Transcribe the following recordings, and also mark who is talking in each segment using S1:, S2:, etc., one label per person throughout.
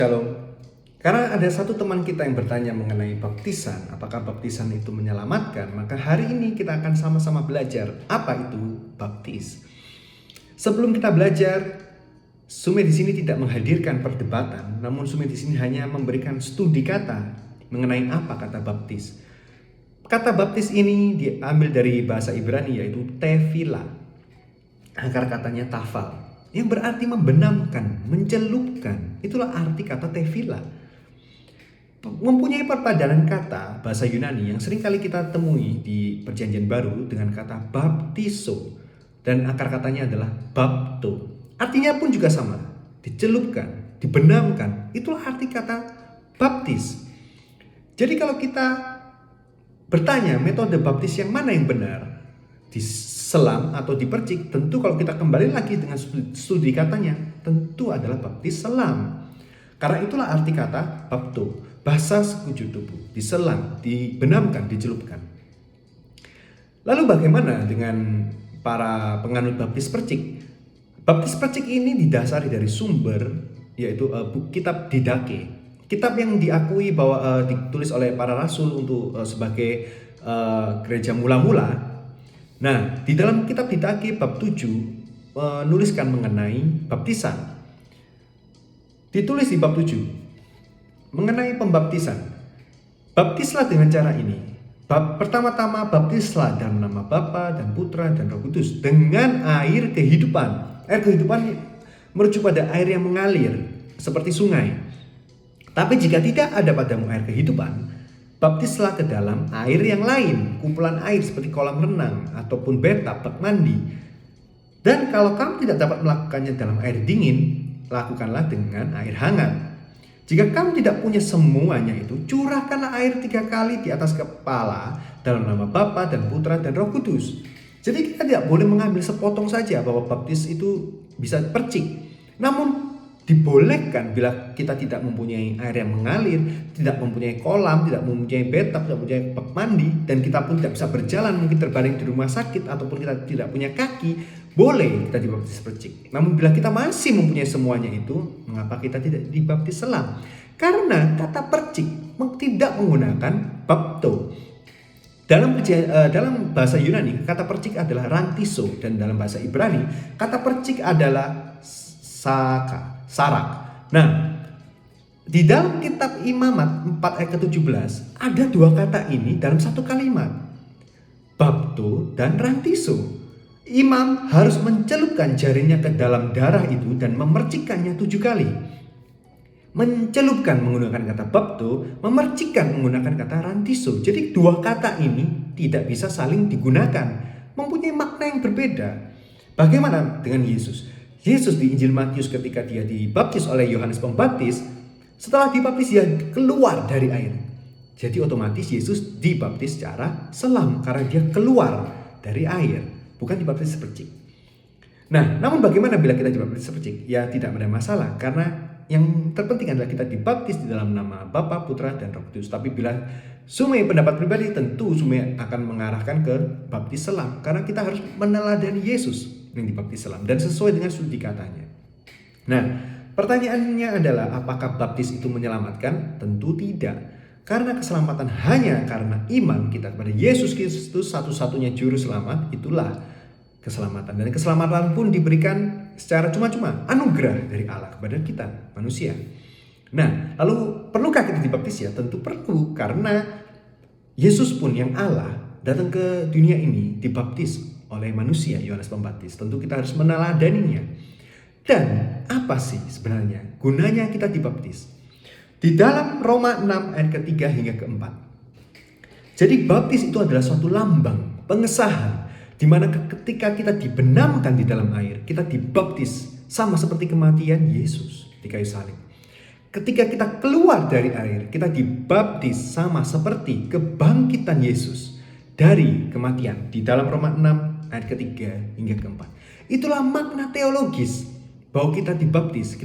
S1: Shalom. Karena ada satu teman kita yang bertanya mengenai baptisan, apakah baptisan itu menyelamatkan? Maka hari ini kita akan sama-sama belajar apa itu baptis. Sebelum kita belajar, Sume di sini tidak menghadirkan perdebatan, namun Sume di sini hanya memberikan studi kata mengenai apa kata baptis. Kata baptis ini diambil dari bahasa Ibrani yaitu tefila. Akar katanya tafal, yang berarti membenamkan, mencelupkan. Itulah arti kata tefila. Mempunyai perpadanan kata bahasa Yunani yang sering kali kita temui di Perjanjian Baru dengan kata baptiso, dan akar katanya adalah bapto. Artinya pun juga sama, dicelupkan, dibenamkan. Itulah arti kata baptis. Jadi kalau kita bertanya metode baptis yang mana yang benar, diselam atau dipercik, tentu kalau kita kembali lagi dengan studi katanya, tentu adalah baptis selam. Karena itulah arti kata bapto, basah sekujur tubuh, diselam, dibenamkan, dicelupkan. Lalu bagaimana dengan para penganut baptis percik? Baptis percik ini didasari dari sumber, yaitu kitab Didake, kitab yang diakui bahwa ditulis oleh para rasul untuk sebagai gereja mula-mula. Nah, di dalam kitab Didake bab 7 menuliskan mengenai baptisan. Ditulis di bab 7 mengenai pembaptisan. Baptislah dengan cara ini. Pertama-tama baptislah dalam nama Bapa dan Putra dan Roh Kudus dengan air kehidupan. Air kehidupan merujuk pada air yang mengalir seperti sungai. Tapi jika tidak ada padamu air kehidupan, baptislah ke dalam air yang lain, kumpulan air seperti kolam renang ataupun bathtub, bak mandi. Dan kalau kamu tidak dapat melakukannya dalam air dingin, lakukanlah dengan air hangat. Jika kamu tidak punya semuanya itu, curahkanlah air 3 kali di atas kepala dalam nama Bapa dan Putra dan Roh Kudus. Jadi kita tidak boleh mengambil sepotong saja bahwa baptis itu bisa percik. Namun dibolehkan bila kita tidak mempunyai air yang mengalir, tidak mempunyai kolam, tidak mempunyai bathtub, tidak mempunyai bak mandi, dan kita pun tidak bisa berjalan, mungkin terbaring di rumah sakit ataupun kita tidak punya kaki, boleh kita dibaptis percik. Namun bila kita masih mempunyai semuanya itu, mengapa kita tidak dibaptis selam? Karena kata percik tidak menggunakan bapto. Dalam bahasa Yunani, kata percik adalah rantiso, dan dalam bahasa Ibrani, kata percik adalah sarak. Nah, di dalam kitab Imamat 4 ayat ke-17 ada 2 kata ini dalam satu kalimat, bapto dan rantiso. Imam harus mencelupkan jarinya ke dalam darah itu dan memercikkannya 7 kali. Mencelupkan menggunakan kata bapto, memercikkan menggunakan kata rantiso. Jadi 2 kata ini tidak bisa saling digunakan, mempunyai makna yang berbeda. Bagaimana dengan Yesus? Yesus di Injil Matius ketika dia dibaptis oleh Yohanes Pembaptis, setelah dibaptis dia keluar dari air. Jadi otomatis Yesus dibaptis secara selam karena dia keluar dari air, bukan dibaptis sepercik. Nah, namun bagaimana bila kita dibaptis sepercik? Ya tidak ada masalah, karena yang terpenting adalah kita dibaptis di dalam nama Bapa, Putra, dan Roh Kudus. Tapi bila Sume pendapat pribadi, tentu Sume akan mengarahkan ke baptis selam, karena kita harus meneladani Yesus yang dibaptis selam dan sesuai dengan studi katanya. Nah, pertanyaannya adalah apakah baptis itu menyelamatkan? Tentu tidak. Karena keselamatan hanya karena iman kita kepada Yesus Kristus, satu-satunya juru selamat, itulah keselamatan. Dan keselamatan pun diberikan secara cuma-cuma, anugerah dari Allah kepada kita, manusia. Nah, lalu perlukah kita dibaptis? Ya tentu perlu, karena Yesus pun yang Allah datang ke dunia ini dibaptis oleh manusia, Yohanes Pembaptis. Tentu kita harus meneladaninya. Dan apa sih sebenarnya gunanya kita dibaptis? Di dalam Roma 6 ayat ke-3 hingga ke-4. Jadi baptis itu adalah suatu lambang, pengesahan, di mana ketika kita dibenamkan di dalam air, kita dibaptis sama seperti kematian Yesus di kayu salib. Ketika kita keluar dari air, kita dibaptis sama seperti kebangkitan Yesus dari kematian di dalam Roma 6 ayat ke-3 hingga ke-4. Itulah makna teologis bahwa kita dibaptis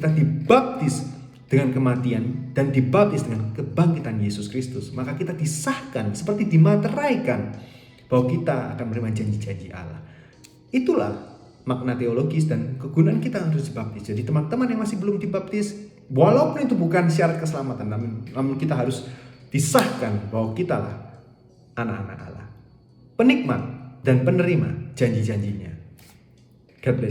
S1: dengan kematian dan dibaptis dengan kebangkitan Yesus Kristus. Maka kita disahkan seperti dimateraikan bahwa kita akan menerima janji-janji Allah. Itulah makna teologis dan kegunaan kita harus dibaptis. Jadi teman-teman yang masih belum dibaptis, Walaupun itu bukan syarat keselamatan, namun kita harus disahkan bahwa kita lah anak-anak Allah, penikmat dan penerima janji-janjinya. God bless.